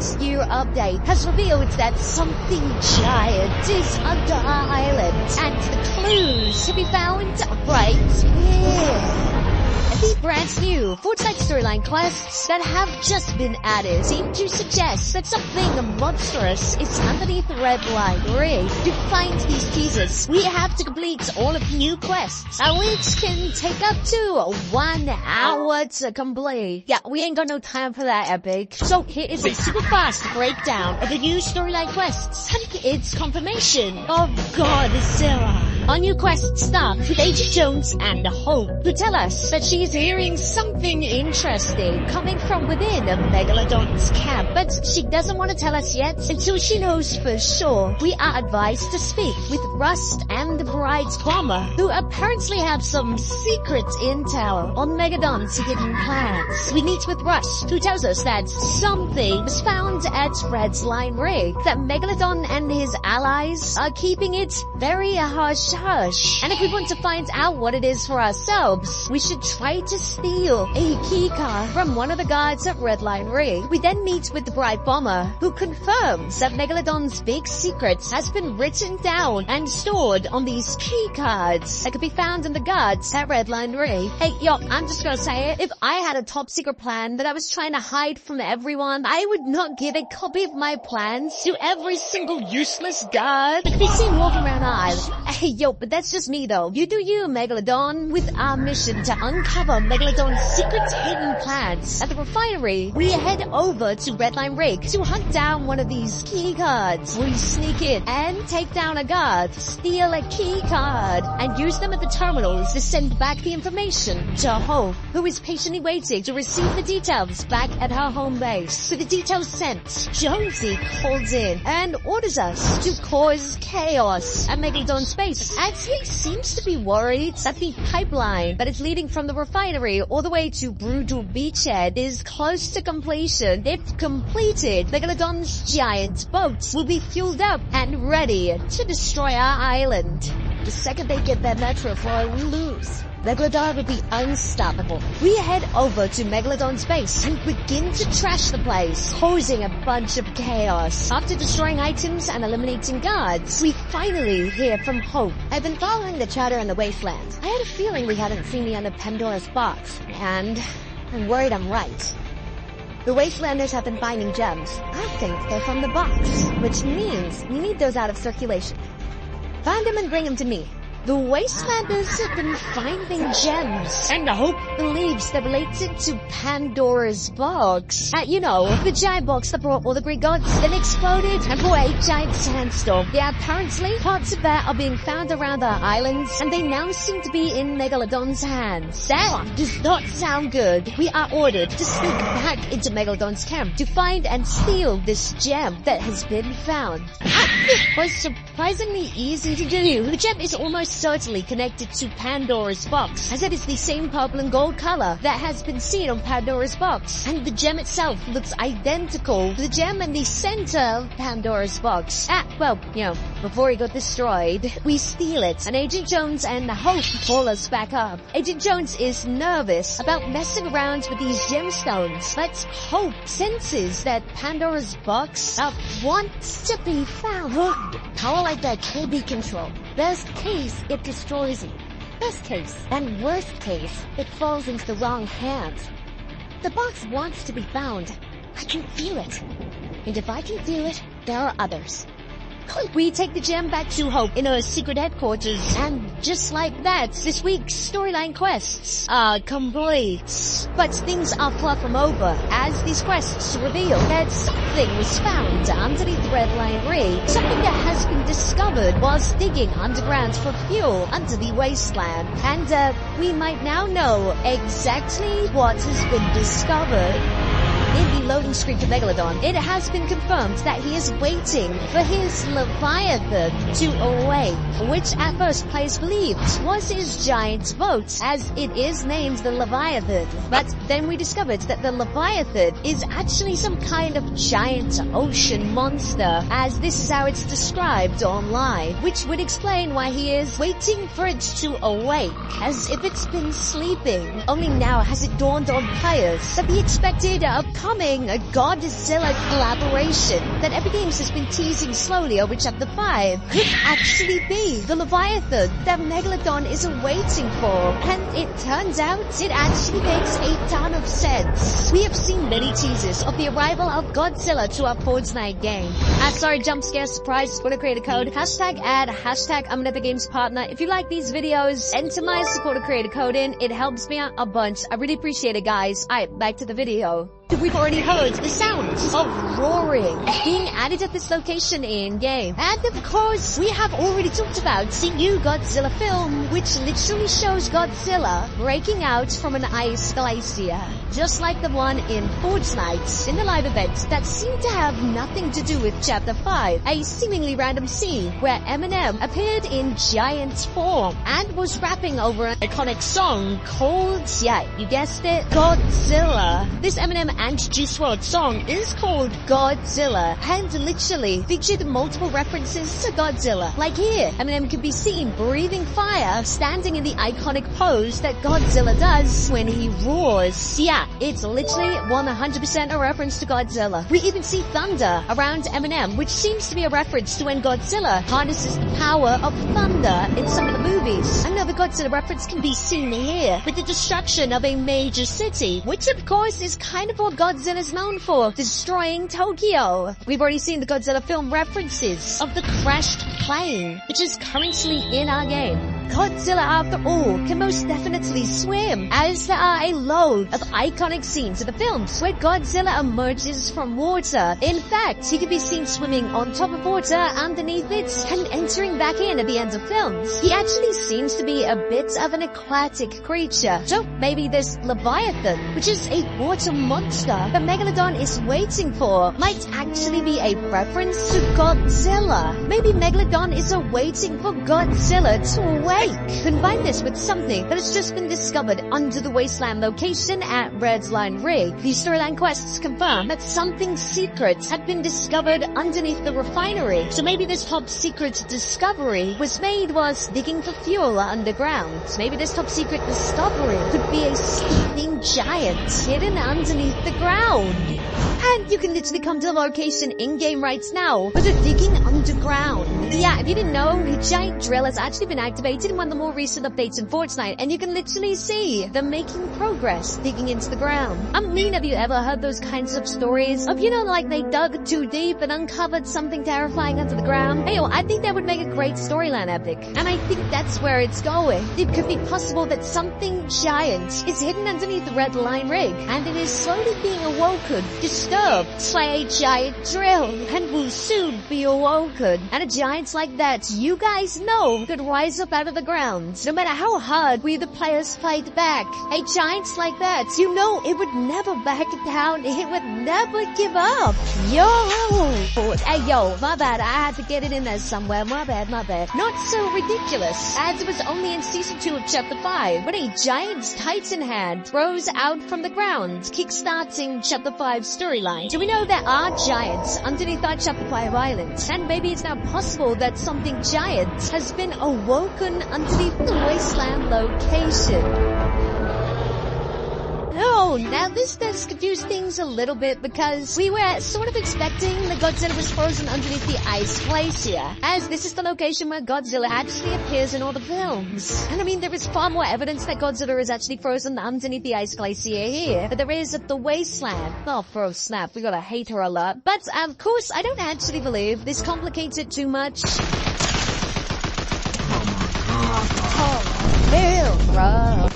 next year update has revealed that something giant is under our island, and the clues to be found right here. The brand new Fortnite storyline quests that have just been added seem to suggest that something monstrous is underneath the red line rig. To find these teasers, we have to complete all of the new quests, which can take up to 1 hour to complete. Yeah, we ain't got no time for that, Epic. So here is a super fast breakdown of the new storyline quests and its confirmation of GODZILLZ. Our new quest starts with Agent Jones and Hope, who tell us that she is hearing something interesting coming from within a Megalodon's camp, but she doesn't want to tell us yet until she knows for sure. We are advised to speak with Rust and the Bride's Bomber, who apparently have some secret intel on Megalodon's hidden plans. We meet with Rust, who tells us that something was found at Red's Line Rig, that Megalodon and his allies are keeping it very hush-hush. And if we want to find out what it is for ourselves, we should try to steal a keycard from one of the guards at Red Line Rig. We then meet with the Bride Bomber, who confirms that Megalodon's big secret has been written down and stored on these keycards that could be found in the guards at Red Line Rig. Hey, yo, I'm just gonna say it. If I had a top secret plan that I was trying to hide from everyone, I would not give a copy of my plans to every single useless guard that could be seen walking around our island. Hey, yo, but that's just me though. You do you, Megalodon, with our mission to uncover Megalodon's secret hidden plans. At the refinery, we head over to Red Line Rig to hunt down one of these key cards. We sneak in and take down a guard, steal a key card, and use them at the terminals to send back the information to Hope, who is patiently waiting to receive the details back at her home base. With the details sent, Jonesy calls in and orders us to cause chaos at Megalodon's base, as he seems to be worried that the pipeline that is leading from the refinery all the way to Brutal Beachhead is close to completion. If completed, Megalodon's giant boat will be fueled up and ready to destroy our island. The second they get that metro floor, we lose. Megalodon will be unstoppable. We head over to Megalodon's base and begin to trash the place, causing a bunch of chaos. After destroying items and eliminating guards, we finally hear from Hope. I've been following the chatter in the wasteland. I had a feeling we hadn't seen me under Pandora's box, and I'm worried I'm right. The Wastelanders have been finding gems. I think they're from the box, which means we need those out of circulation. Find them and bring them to me. The Wastelanders have been finding gems, and Hope believes they're related to Pandora's box. You know, the giant box that brought all the Greek gods, then exploded and brought a giant sandstorm. Yeah, apparently, parts of that are being found around our islands, and they now seem to be in Megalodon's hands. That does not sound good. We are ordered to sneak back into Megalodon's camp to find and steal this gem that has been found. It was surprisingly easy to do. The gem is almost certainly connected to Pandora's box, as it is the same purple and gold color that has been seen on Pandora's box, and the gem itself looks identical to the gem in the center of Pandora's box. Well, you know, before it got destroyed, we steal it, and Agent Jones and Hope pull us back up. Agent Jones is nervous about messing around with these gemstones, but Hope senses that Pandora's box wants to be found. Power like that can't be controlled. Best case, it destroys you. Best case, and worst case, it falls into the wrong hands. The box wants to be found. I can feel it. And if I can feel it, there are others. We take the gem back to Hope in her secret headquarters, and just like that, this week's storyline quests are complete. But things are far from over, as these quests reveal that something was found underneath Red Line Rig, something that has been discovered whilst digging underground for fuel under the wasteland. And we might now know exactly what has been discovered. In the loading screen to Megalodon, it has been confirmed that he is waiting for his Leviathan to awake, which at first players believed was his giant boat, as it is named the Leviathan. But then we discovered that the Leviathan is actually some kind of giant ocean monster, as this is how it's described online, which would explain why he is waiting for it to awake, as if it's been sleeping. Only now has it dawned on players that the expected upcoming upcoming Godzilla collaboration that Epic Games has been teasing slowly over Chapter 5 could actually be the Leviathan that Megalodon is waiting for. And it turns out it actually makes a ton of sense. We have seen many teasers of the arrival of Godzilla to our Fortnite game. Sorry, jump scare, surprise, supporter creator code, hashtag ad, hashtag I'm an Epic Games partner. If you like these videos, enter my supporter creator code in. It helps me out a bunch. I really appreciate it, guys. Alright, back to the video. We've already heard the sounds of roaring being added at this location in-game. And of course, we have already talked about the new Godzilla film, which literally shows Godzilla breaking out from an ice glacier. Just like the one in Fortnite, in the live event that seemed to have nothing to do with Chapter 5, a seemingly random scene where Eminem appeared in giant form and was rapping over an iconic song called, yeah, you guessed it, Godzilla. This Eminem and Juice WRLD song is called Godzilla and literally featured multiple references to Godzilla. Like here, Eminem can be seen breathing fire, standing in the iconic pose that Godzilla does when he roars. Yeah, it's literally 100% a reference to Godzilla. We even see thunder around Eminem, which seems to be a reference to when Godzilla harnesses the power of thunder in some of the movies. Another Godzilla reference can be seen here with the destruction of a major city, which of course is kind of what Godzilla is known for, destroying Tokyo. We've already seen the Godzilla film references of the crashed plane, which is currently in our game. Godzilla, after all, can most definitely swim, as there are a load of iconic scenes in the films where Godzilla emerges from water. In fact, he can be seen swimming on top of water, underneath it, and entering back in at the end of films. He actually seems to be a bit of an aquatic creature. So maybe this Leviathan, which is a water monster that Megalodon is waiting for, might actually be a reference to Godzilla. Maybe Megalodon is waiting for Godzilla to awake. Combine this with something that has just been discovered under the wasteland location at Red Line Rig. These storyline quests confirm that something secret had been discovered underneath the refinery. So maybe this top secret discovery was made whilst digging for fuel underground. Maybe this top secret discovery could be a sleeping giant hidden underneath the ground. And you can literally come to the location in-game right now, but they're digging underground. Yeah, if you didn't know, a giant drill has actually been activated in one of the more recent updates in Fortnite, and you can literally see them making progress digging into the ground. I mean, have you ever heard those kinds of stories of, you know, like they dug too deep and uncovered something terrifying under the ground? Hey, I think that would make a great storyline epic, and I think that's where it's going. It could be possible that something giant is hidden underneath the Red Line Rig, and it is slowly being awoken, disturbed by a giant drill, and will soon be awoken. And a giant like that, you guys know, could rise up out of the ground. No matter how hard we the players fight back, a giant like that, you know it would never back down, it would never give up. Hey yo, my bad, I had to get it in there somewhere, my bad. Not so ridiculous, as it was only in Season 2 of Chapter 5, when a giant titan hand rose out from the ground, kickstarting Chapter 5's storyline. So we know there are giants underneath our Chapter 5 island, and maybe it's now possible that something giant has been awoken underneath the wasteland location. Oh, now this does confuse things a little bit because we were sort of expecting that Godzilla was frozen underneath the ice glacier, as this is the location where Godzilla actually appears in all the films. And I mean, there is far more evidence that Godzilla is actually frozen underneath the ice glacier here, but there is at the wasteland. Oh, bro, snap, we got a hater alert. But of course, I don't actually believe this complicates it too much. Oh, hell, bro.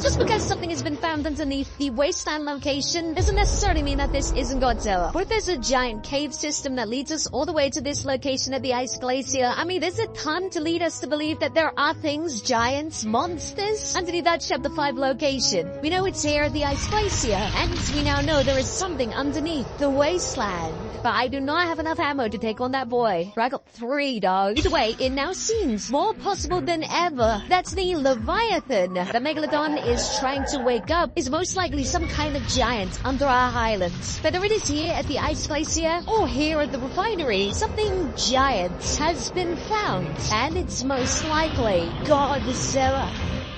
Just because something has been found underneath the wasteland location doesn't necessarily mean that this isn't Godzilla. What if there's a giant cave system that leads us all the way to this location at the ice glacier? I mean, there's a ton to lead us to believe that there are things, giants, monsters, underneath that Chapter 5 location. We know it's here at the ice glacier, and we now know there is something underneath the wasteland. But I do not have enough ammo to take on that boy. I got 3, dog. Either way, it now seems more possible than ever that the Leviathan, the Megalodon is trying to wake up, is most likely some kind of giant under our island. Whether it is here at the ice glacier or here at the refinery, something giant has been found, and it's most likely Godzilla.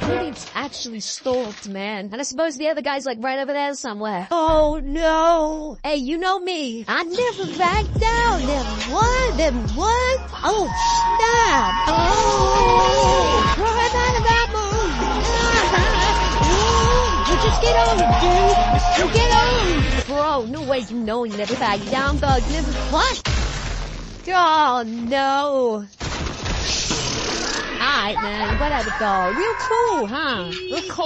It's actually stalled, man. And I suppose the other guy's like right over there somewhere. Oh no. Hey, you know me. I never back down. Never what? Never what? Oh, snap. Oh. Right out of that move. You just get over, dude. You get over. Bro, no way you know you never back down, dog. Never what? Oh no. Alright, man, whatever, dog. Real cool, huh? Real cool.